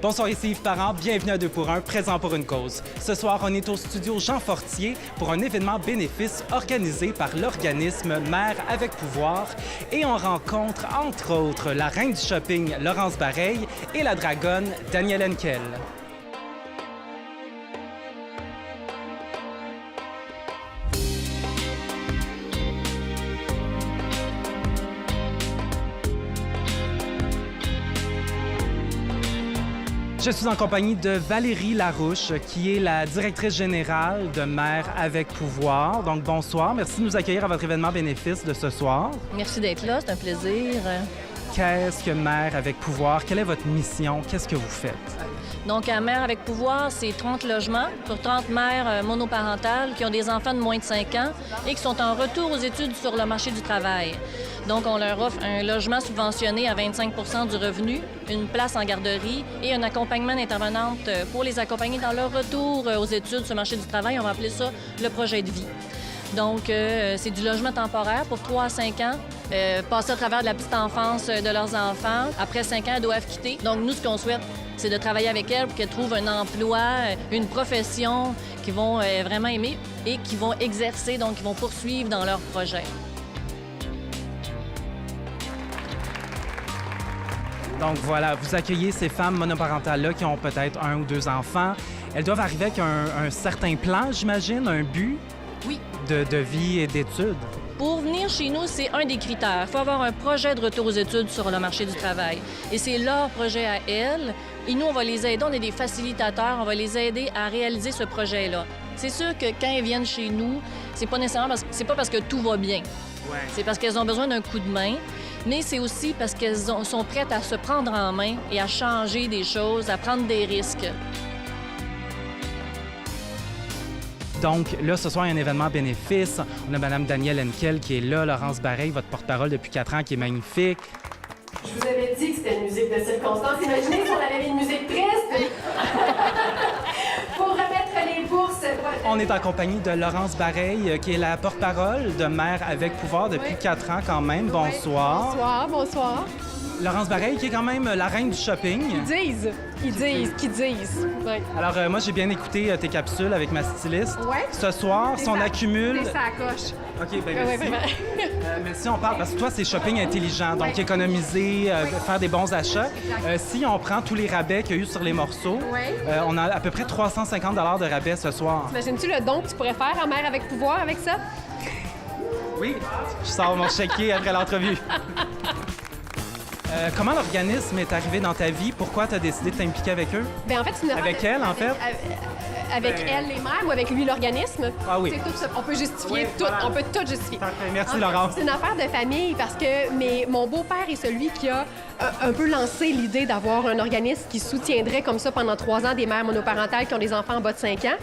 Bonsoir, ici Yves Parent, bienvenue à 2 pour 1, présent pour une cause. Ce soir, on est au studio Jean Fortier pour un événement bénéfice organisé par l'organisme Mères avec pouvoir et on rencontre, entre autres, la reine du shopping, Laurence Bareil, et la dragonne, Danielle Henkel. Je suis en compagnie de Valérie Larouche, qui est la directrice générale de Mères avec pouvoir. Donc, bonsoir. Merci de nous accueillir à votre événement bénéfice de ce soir. Merci d'être là, c'est un plaisir. Qu'est-ce que Mères avec pouvoir? Quelle est votre mission? Qu'est-ce que vous faites? Donc, à Mères avec pouvoir, c'est 30 logements pour 30 mères monoparentales qui ont des enfants de moins de 5 ans et qui sont en retour aux études sur le marché du travail. Donc, on leur offre un logement subventionné à 25 du revenu, une place en garderie et un accompagnement d'intervenante pour les accompagner dans leur retour aux études sur le marché du travail. On va appeler ça le projet de vie. Donc, c'est du logement temporaire pour 3 à 5 ans, passer à travers de la petite enfance de leurs enfants. Après 5 ans, elles doivent quitter. Donc, nous, ce qu'on souhaite, c'est de travailler avec elles pour qu'elles trouvent un emploi, une profession qu'ils vont vraiment aimer et qu'ils vont exercer, donc qu'ils vont poursuivre dans leur projet. Donc voilà, vous accueillez ces femmes monoparentales-là qui ont peut-être 1 ou 2 enfants. Elles doivent arriver avec un certain plan, j'imagine, un but Oui. de vie et d'études. Pour venir chez nous, c'est un des critères. Il faut avoir un projet de retour aux études sur le marché du travail. Et c'est leur projet à elles. Et nous, on va les aider. On est des facilitateurs. On va les aider à réaliser ce projet-là. C'est sûr que quand elles viennent chez nous, c'est pas nécessairement parce que tout va bien. Ouais. C'est parce qu'elles ont besoin d'un coup de main. Mais c'est aussi parce qu'elles sont prêtes à se prendre en main et à changer des choses, à prendre des risques. Donc là, ce soir, il y a un événement bénéfice. On a Mme Danielle Henkel qui est là, Laurence Bareil, votre porte-parole depuis 4 ans, qui est magnifique. Je vous avais dit que c'était une musique de circonstance. Imaginez si on avait mis une musique triste pour remettre les bourses. On est en compagnie de Laurence Bareil, qui est la porte-parole de Mères avec pouvoir depuis 4 ans quand même. Bonsoir. Bonsoir, bonsoir. Laurence Bareil, qui est quand même la reine du shopping. Ils disent. Ouais. Alors, moi, j'ai bien écouté tes capsules avec ma styliste. Ouais. Ce soir, si on accumule... Des sacoches. OK, bien, Ouais, merci. vraiment. Mais si on parle, parce que toi, c'est shopping intelligent, donc économiser, faire des bons achats. Si on prend tous les rabais qu'il y a eu sur les morceaux, on a à peu près 350 $ de rabais ce soir. T'imagines-tu le don que tu pourrais faire à Mère avec pouvoir avec ça? Oui, je sors mon chéquier après l'entrevue. Comment l'organisme est arrivé dans ta vie? Pourquoi tu as décidé de t'impliquer avec eux? Bien, en fait, c'est une affaire Avec elle, en fait? Avec elle, les mères, ou avec lui, l'organisme. Ah oui. C'est tout ça. On peut justifier Oui, tout. voilà. On peut tout justifier. Parfait. Merci, En fait, Laurence. C'est une affaire de famille parce que mon beau-père est celui qui a un peu lancé l'idée d'avoir un organisme qui soutiendrait comme ça pendant 3 ans des mères monoparentales qui ont des enfants en bas de 5 ans.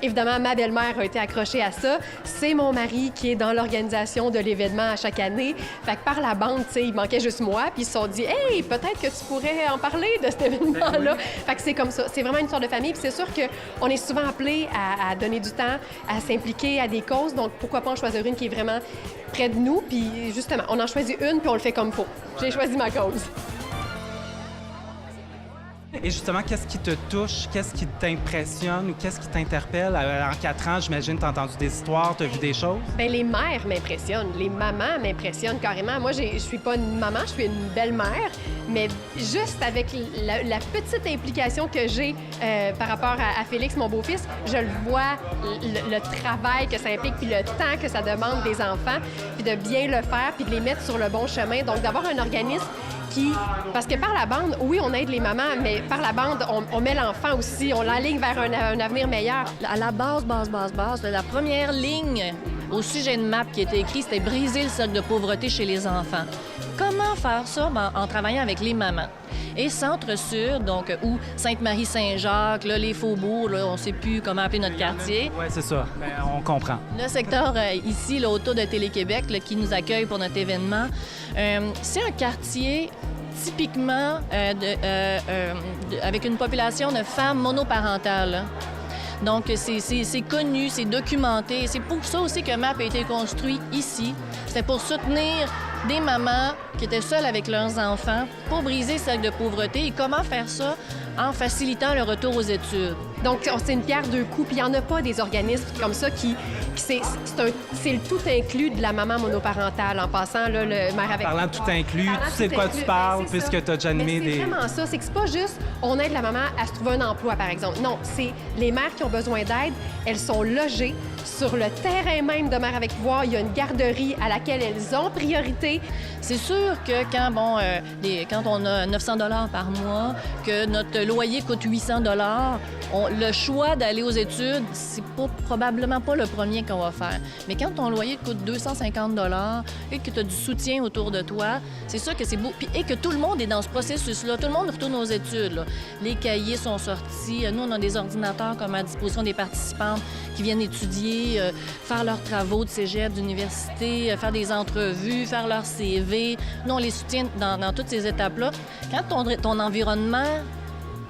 Évidemment, ma belle-mère a été accrochée à ça. C'est mon mari qui est dans l'organisation de l'événement à chaque année. Fait que par la bande, tu sais, il manquait juste moi. Puis ils se sont dit, hey, peut-être que tu pourrais en parler de cet événement-là. Fait que c'est comme ça. C'est vraiment une histoire de famille. Puis c'est sûr qu'on est souvent appelé à donner du temps, à s'impliquer à des causes. Donc, pourquoi pas en choisir une qui est vraiment près de nous? Puis, justement, on en choisit une, puis on le fait comme faut. J'ai choisi ma cause. Et justement, qu'est-ce qui te touche? Qu'est-ce qui t'impressionne ou qu'est-ce qui t'interpelle? En 4 ans, j'imagine, tu as entendu des histoires, tu as vu des choses? Bien, les mères m'impressionnent. Les mamans m'impressionnent carrément. Moi, je suis pas une maman, je suis une belle-mère. Mais juste avec la petite implication que j'ai par rapport à Félix, mon beau-fils, je le vois, le travail que ça implique, puis le temps que ça demande des enfants, puis de bien le faire, puis de les mettre sur le bon chemin. Donc, d'avoir un organisme parce que par la bande, oui, on aide les mamans, mais par la bande, on met l'enfant aussi, on l'enligne vers un avenir meilleur. À la base, la première ligne au sujet de MAP qui était écrit, c'était briser le cercle de pauvreté chez les enfants. Comment faire ça? Ben, en travaillant avec les mamans. Et Centre-Sud, donc, ou Sainte-Marie-Saint-Jacques, là, les Faubourgs, là, on ne sait plus comment appeler notre quartier. Oui, c'est ça. Ben, on comprend. Le secteur ici, là, autour de Télé-Québec, là, qui nous accueille pour notre événement, c'est un quartier typiquement avec une population de femmes monoparentales. Hein. Donc, c'est connu, c'est documenté. C'est pour ça aussi que MAP a été construit ici. C'est pour soutenir des mamans qui étaient seules avec leurs enfants pour briser le cercle de pauvreté. Et comment faire ça? en facilitant le retour aux études. Donc, c'est une pierre deux coups. Puis il n'y en a pas des organismes comme ça qui c'est le tout inclus de la maman monoparentale. En passant, là, le mère avec... Parlant de tout inclus, tu sais de quoi tu parles puisque tu as déjà animé des... C'est vraiment ça. C'est que c'est pas juste on aide la maman à se trouver un emploi, par exemple. Non, c'est les mères qui ont besoin d'aide. Elles sont logées sur le terrain même de Mères avec pouvoir. Il y a une garderie à laquelle elles ont priorité. C'est sûr que quand on a 900 $ par mois, que notre loyer coûte 800 $, le choix d'aller aux études, c'est probablement pas le premier qu'on va faire. Mais quand ton loyer te coûte 250 $ et que tu as du soutien autour de toi, c'est sûr que c'est beau. Et que tout le monde est dans ce processus-là. Tout le monde retourne aux études, là. Les cahiers sont sortis. Nous, on a des ordinateurs comme à disposition des participantes qui viennent étudier, faire leurs travaux de cégep, d'université, faire des entrevues, faire leur CV. Nous, on les soutient dans toutes ces étapes-là. Quand ton environnement,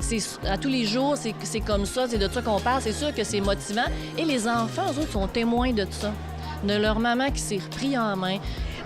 c'est à tous les jours, c'est comme ça, c'est de ça qu'on parle, c'est sûr que c'est motivant. Et les enfants, eux autres, sont témoins de ça, de leur maman qui s'est repris en main.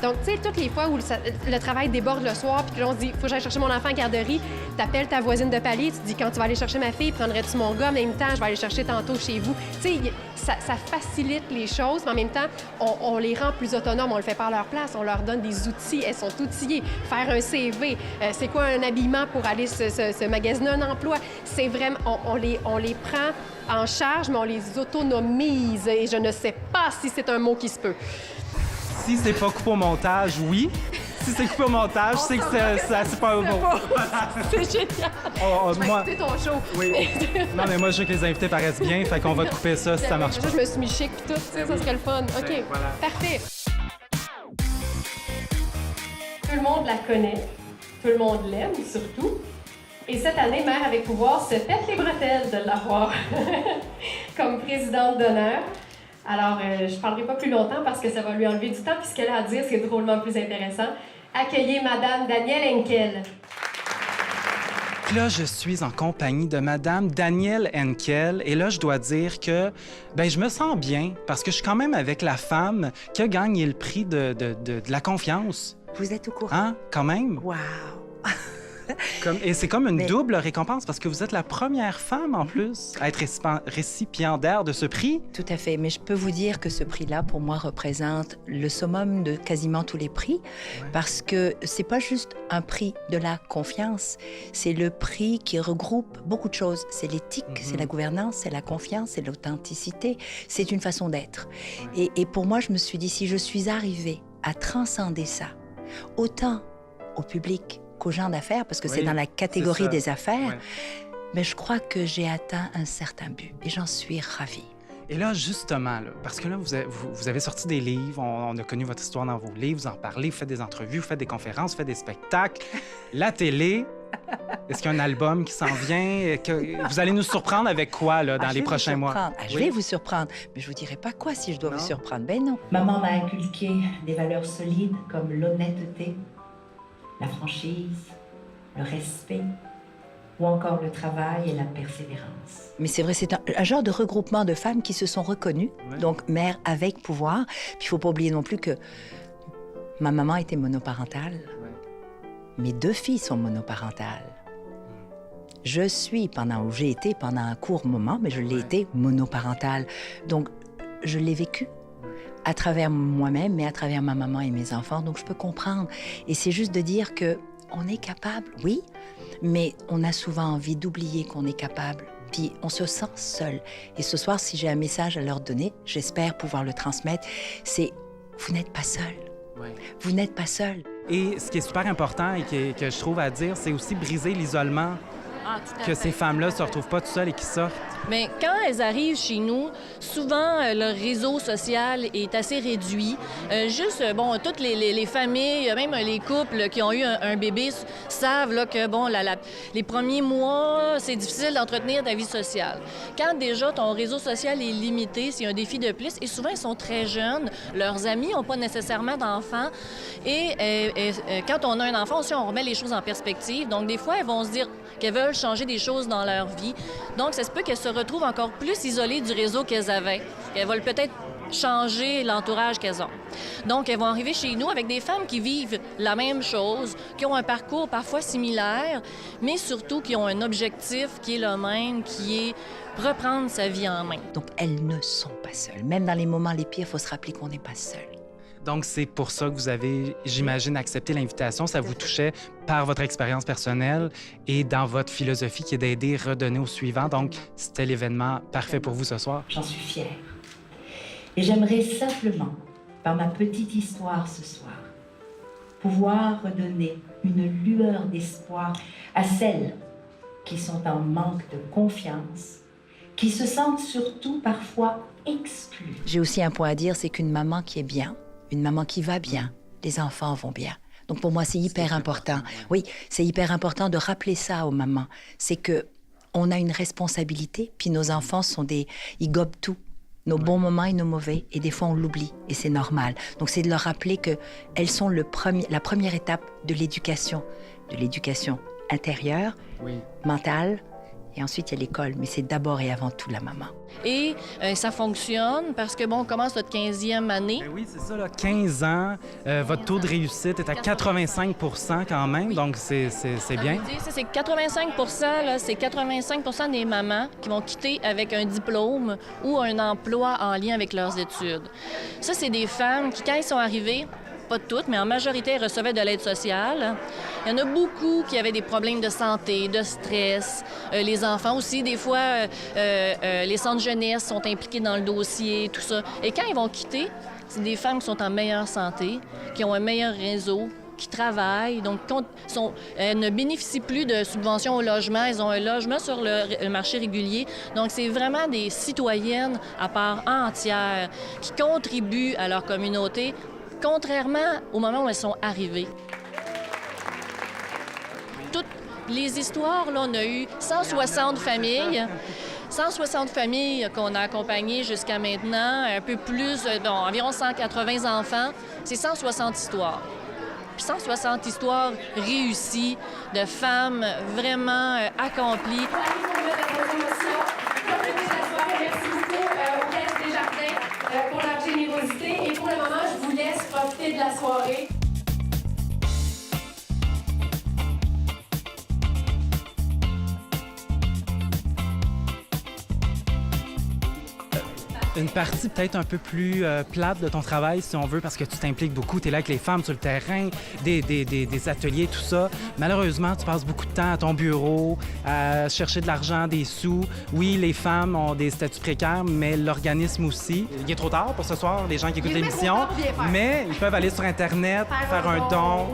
Donc, tu sais, toutes les fois où le travail déborde le soir, puis que là, on se dit, faut que j'aille chercher mon enfant à garderie, t'appelles ta voisine de palier, tu te dis, quand tu vas aller chercher ma fille, prendrais-tu mon gars en même temps, je vais aller chercher tantôt chez vous. Tu sais, ça facilite les choses, mais en même temps, on les rend plus autonomes, on le fait par leur place, on leur donne des outils, elles sont outillées. Faire un CV, c'est quoi un habillement pour aller se magasiner un emploi? C'est vraiment, on les prend en charge, mais on les autonomise, et je ne sais pas si c'est un mot qui se peut. Si c'est pas coupé au montage, oui. Si c'est coupé au montage, c'est que c'est pas un mot. C'est génial. Je vais écouter ton show. Oui. Non, mais moi, je veux que les invités paraissent bien, fait qu'on va te couper ça si ça marche pas. Je me suis mis chic puis tout, ça serait le fun. OK, voilà. Parfait. Tout le monde la connaît. Tout le monde l'aime, surtout. Et cette année, Mères avec pouvoir se pète les bretelles de l'avoir comme présidente d'honneur. Alors, je ne parlerai pas plus longtemps parce que ça va lui enlever du temps, puis ce qu'elle a à dire, c'est drôlement plus intéressant. Accueillez Madame Danielle Henkel. Là, je suis en compagnie de Madame Danielle Henkel. Et là, je dois dire que je me sens bien parce que je suis quand même avec la femme qui a gagné le prix de la confiance. Vous êtes au courant? Hein? Quand même. Wow! Et c'est comme une double récompense parce que vous êtes la première femme, en plus, à être récipiendaire de ce prix. Tout à fait. Mais je peux vous dire que ce prix-là, pour moi, représente le summum de quasiment tous les prix. Ouais. Parce que c'est pas juste un prix de la confiance. C'est le prix qui regroupe beaucoup de choses. C'est l'éthique, c'est la gouvernance, c'est la confiance, c'est l'authenticité. C'est une façon d'être. Ouais. Et pour moi, je me suis dit, si je suis arrivée à transcender ça, autant au public qu'aux gens d'affaires, parce que c'est dans la catégorie des affaires, mais je crois que j'ai atteint un certain but et j'en suis ravie. Et là, justement, parce que là, vous avez sorti des livres, on a connu votre histoire dans vos livres, vous en parlez, vous faites des entrevues, vous faites des conférences, vous faites des spectacles, la télé. Est-ce qu'il y a un album qui s'en vient? Vous allez nous surprendre avec quoi dans les prochains mois? Je vais vous surprendre, mais je vous dirai pas quoi si je dois vous surprendre. Ben non. Maman m'a inculqué des valeurs solides comme l'honnêteté, la franchise, le respect ou encore le travail et la persévérance. Mais c'est vrai, c'est un genre de regroupement de femmes qui se sont reconnues, donc mères avec pouvoir. Puis il ne faut pas oublier non plus que ma maman était monoparentale. Mes 2 filles sont monoparentales. Je suis, j'ai été pendant un court moment, mais je l'ai été monoparentale. Donc, je l'ai vécu à travers moi-même, mais à travers ma maman et mes enfants. Donc, je peux comprendre. Et c'est juste de dire que on est capable, oui, mais on a souvent envie d'oublier qu'on est capable. Puis, on se sent seul. Et ce soir, si j'ai un message à leur donner, j'espère pouvoir le transmettre, c'est « Vous n'êtes pas seul. Vous n'êtes pas seul. » Et ce qui est super important et que je trouve à dire, c'est aussi briser l'isolement. Que ces femmes-là ne se retrouvent pas toutes seules et qui sortent. Bien, quand elles arrivent chez nous, souvent, leur réseau social est assez réduit. Toutes les familles, même les couples qui ont eu un bébé savent là, que, les premiers mois, c'est difficile d'entretenir ta vie sociale. Quand déjà ton réseau social est limité, c'est un défi de plus. Et souvent, ils sont très jeunes. Leurs amis n'ont pas nécessairement d'enfants. Et quand on a un enfant aussi, on remet les choses en perspective. Donc, des fois, elles vont se dire qu'elles veulent changer des choses dans leur vie. Donc, ça se peut qu'elles se retrouvent encore plus isolées du réseau qu'elles avaient. Elles veulent peut-être changer l'entourage qu'elles ont. Donc, elles vont arriver chez nous avec des femmes qui vivent la même chose, qui ont un parcours parfois similaire, mais surtout qui ont un objectif qui est le même, qui est reprendre sa vie en main. Donc, elles ne sont pas seules. Même dans les moments les pires, il faut se rappeler qu'on n'est pas seul. Donc, c'est pour ça que vous avez, j'imagine, accepté l'invitation. Ça vous touchait par votre expérience personnelle et dans votre philosophie qui est d'aider, redonner au suivant. Donc, c'était l'événement parfait pour vous ce soir. J'en suis fière. Et j'aimerais simplement, par ma petite histoire ce soir, pouvoir redonner une lueur d'espoir à celles qui sont en manque de confiance, qui se sentent surtout parfois exclues. J'ai aussi un point à dire, c'est qu'une maman qui est bien, une maman qui va bien, les enfants vont bien. Donc pour moi, c'est hyper important. Oui, c'est hyper important de rappeler ça aux mamans. C'est que on a une responsabilité, puis nos enfants ils gobent tout. Nos bons moments et nos mauvais, et des fois on l'oublie, et c'est normal. Donc c'est de leur rappeler qu'elles sont la première étape de l'éducation intérieure, mentale, et ensuite il y a l'école, mais c'est d'abord et avant tout la maman. Et ça fonctionne parce que, bon, on commence notre 15e année. Ben oui, c'est ça, là, 15 ans, votre taux de réussite est à 85 % quand même, donc c'est bien. C'est 85 là, c'est 85 des mamans qui vont quitter avec un diplôme ou un emploi en lien avec leurs études. Ça, c'est des femmes qui, quand elles sont arrivées, pas toutes, mais en majorité, elles recevaient de l'aide sociale. Il y en a beaucoup qui avaient des problèmes de santé, de stress. Les enfants aussi, des fois, les centres jeunesse sont impliqués dans le dossier, tout ça. Et quand ils vont quitter, c'est des femmes qui sont en meilleure santé, qui ont un meilleur réseau, qui travaillent, donc elles ne bénéficient plus de subventions au logement. Elles ont un logement sur le marché régulier. Donc, c'est vraiment des citoyennes à part entière qui contribuent à leur communauté, contrairement au moment où elles sont arrivées. Toutes les histoires, là, on a eu 160 familles. 160 familles qu'on a accompagnées jusqu'à maintenant, un peu plus, environ 180 enfants. C'est 160 histoires. Puis 160 histoires réussies de femmes vraiment accomplies. Pour leur générosité. Et pour le moment, je vous laisse profiter de la soirée. Une partie peut-être un peu plus plate de ton travail, si on veut, parce que tu t'impliques beaucoup, tu es là avec les femmes sur le terrain, des ateliers, tout ça. Malheureusement, tu passes beaucoup de temps à ton bureau, à chercher de l'argent, des sous. Oui, les femmes ont des statuts précaires, mais l'organisme aussi. Il est trop tard pour ce soir, les gens qui écoutent l'émission, mais ils peuvent aller sur Internet, faire un don,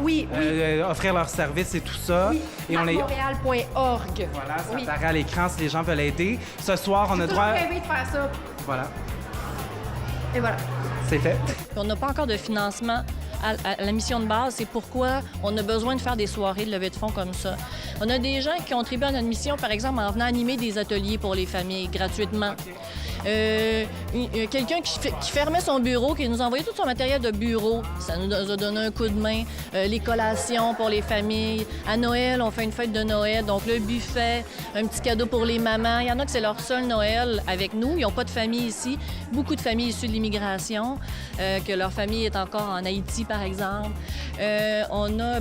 offrir leurs services et tout ça. Oui, et on est montréal.org. Voilà, ça apparaît à l'écran si les gens veulent aider. Ce soir, on a droit... J'ai rêvé de faire ça. Voilà. Et voilà. C'est fait. On n'a pas encore de financement à la mission de base. C'est pourquoi on a besoin de faire des soirées de levée de fonds comme ça. On a des gens qui contribuent à notre mission, par exemple, en venant animer des ateliers pour les familles gratuitement. Quelqu'un qui fermait son bureau, qui nous envoyait tout son matériel de bureau. Ça nous a donné un coup de main. Les collations pour les familles. À Noël, on fait une fête de Noël, donc le buffet, un petit cadeau pour les mamans. Il y en a que c'est leur seul Noël avec nous. Ils n'ont pas de famille ici. Beaucoup de familles issues de l'immigration, que leur famille est encore en Haïti, par exemple. On a,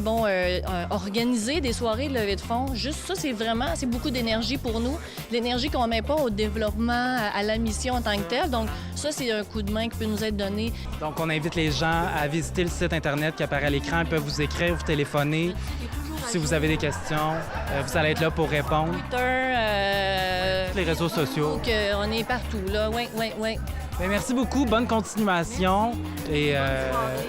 organisé des soirées de levée de fonds. Juste ça, c'est beaucoup d'énergie pour nous. L'énergie qu'on ne met pas au développement, à la mission en tant que telle. Donc, ça, c'est un coup de main qui peut nous être donné. Donc, on invite les gens à visiter le site Internet qui apparaît à l'écran. Ils peuvent vous écrire, vous téléphoner. Si vous avez des questions, vous allez être là pour répondre. Twitter, les réseaux sociaux. Donc, on est partout, là. Oui. Bien, merci beaucoup. Bonne continuation et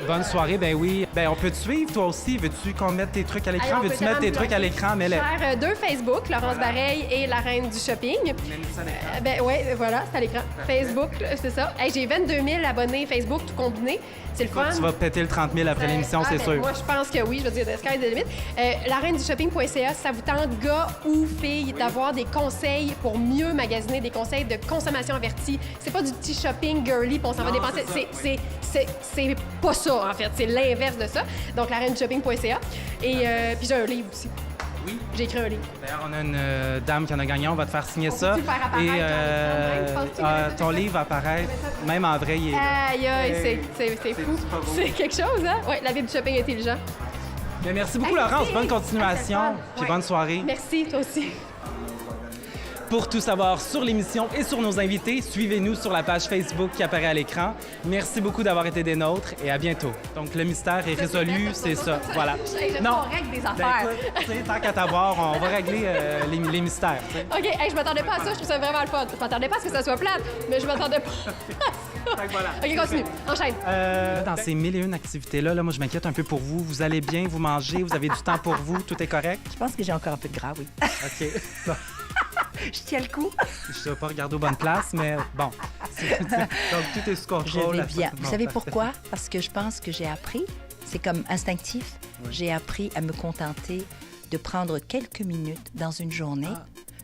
bonne soirée. Ben oui. Ben on peut te suivre, toi aussi. Veux-tu qu'on mette tes trucs à l'écran? Veux-tu mettre tes trucs à l'écran? Mais faire deux Facebook, Laurence Bareil et la reine du shopping. Oui, voilà, c'est à l'écran. Facebook, c'est ça. Hey, j'ai 22 000 abonnés Facebook, tout combiné. C'est le fun. Tu vas péter le 30 000 après l'émission, c'est sûr. Moi, je pense que oui. Je veux dire, the sky's the limit. LareineduShopping.ca, ça vous tente, gars ou filles, d'avoir des conseils pour mieux magasiner, des conseils de consommation avertie. C'est pas du petit shopping girly, puis on s'en va dépenser. C'est pas ça, en fait. C'est l'inverse de ça. Donc, lareineduShopping.ca. Et puis, j'ai un livre aussi. Oui. J'ai écrit un livre. D'ailleurs, on a une dame qui en a gagné. On va te faire signer On ça. peut-tu le faire apparaître dans l'écran même? Penses-tu que- ton livre apparaît, même en vrai, il est là. Aïe, aïe, c'est fou. super beau. C'est quelque chose, hein? Oui, la vie du shopping intelligent. Bien, merci beaucoup, Hey, Laurence. merci. Bonne Hey, c'est continuation. le fun. Puis Ouais. bonne soirée. Merci, toi aussi. Pour tout savoir sur l'émission et sur nos invités, suivez-nous sur la page Facebook qui apparaît à l'écran. Merci beaucoup d'avoir été des nôtres et à bientôt. Donc, le mystère est résolu, c'est ça. Voilà. J'aime pas, on règle des Ben, affaires. écoute, tu sais, tant qu'à t'avoir, on va régler les mystères. Tu sais. OK, hey, je m'attendais pas à ça, je trouve ça vraiment le fun. Je m'attendais pas à ce que ça soit plate, mais je m'attendais pas à ça. Fait que voilà. OK, continue, enchaîne. Dans ces 1001 activités-là, moi, je m'inquiète un peu pour vous. Vous allez bien, vous mangez, vous avez du temps pour vous, tout est correct? Je pense que j'ai encore un peu de gras, oui. OK. Bon, Je tiens le coup. je ne vais pas regarder aux bonnes places, mais bon. Donc, tout est sous Je contrôle. vais bien. Bon, Vous savez parfait. pourquoi? Parce que je pense que j'ai appris, c'est comme instinctif, j'ai appris à me contenter de prendre quelques minutes dans une journée,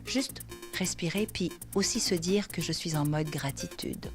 juste respirer, puis aussi se dire que je suis en mode gratitude.